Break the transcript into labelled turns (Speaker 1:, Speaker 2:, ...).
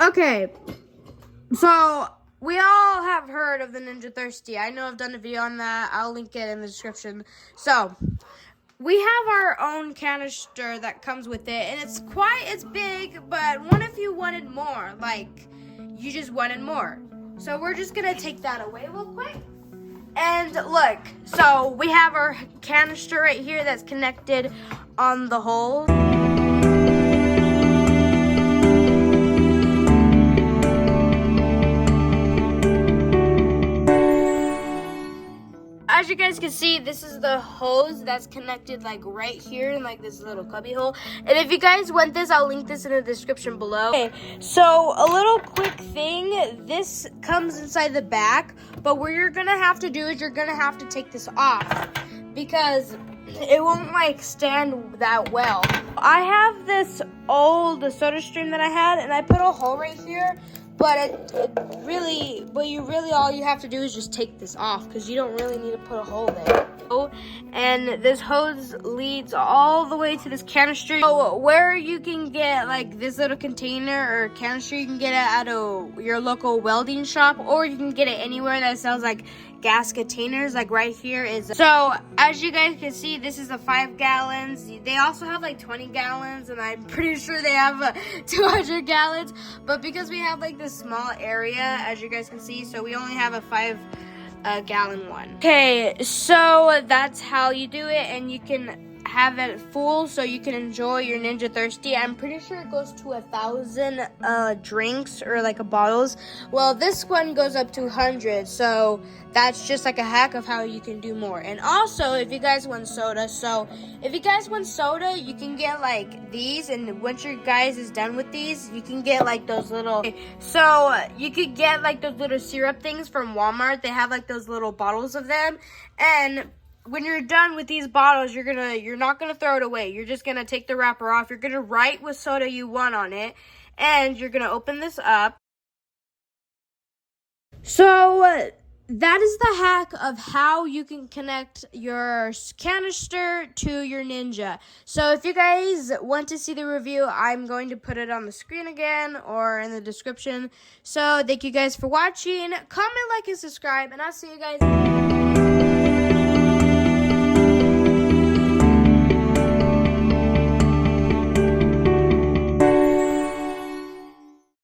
Speaker 1: Okay, so we all have heard of the Ninja Thirsty. I know I've done a video on that. I'll link it in the description. So, we have our own canister that comes with it, and it's big, but what if you wanted more? Like, you just wanted more. So we're just gonna take that away real quick. And look, so we have our canister right here that's connected on the hole. As you guys can see, this is the hose that's connected like right here in like this little cubby hole. And if you guys want this, I'll link this in the description below. Okay, so a little quick thing, this comes inside the back, but what you're gonna have to do is you're gonna have to take this off because it won't like stand that well. I have this old soda stream that I had, and I put a hole right here. But all you have to do is just take this off because you don't really need to put a hole there. And this hose leads all the way to this canister. So where you can get like this little container or canister, you can get it at your local welding shop, or you can get it anywhere that sells like gas containers. Like right here is. So as you guys can see, this is a 5 gallons. They also have like 20 gallons, and I'm pretty sure they have 200 gallons. But because we have like this small area, as you guys can see, so we only have a 5 gallon one. Okay, so that's how you do it, and you can have it full so you can enjoy your Ninja Thirsty. I'm pretty sure it goes to 1,000 drinks or like bottles. Well, this one goes up to 100, so that's just like a hack of how you can do more. And also, if you guys want soda, you can get like these, and once your guys is done with these, you can get like those little, you could get like those little syrup things from Walmart. They have like those little bottles of them, and when you're done with these bottles, you're not gonna throw it away. You're just gonna take the wrapper off. You're gonna write what soda you want on it, and you're gonna open this up. So that is the hack of how you can connect your canister to your Ninja. So if you guys want to see the review, I'm going to put it on the screen again or in the description. So thank you guys for watching. Comment, like, and subscribe, and I'll see you guys.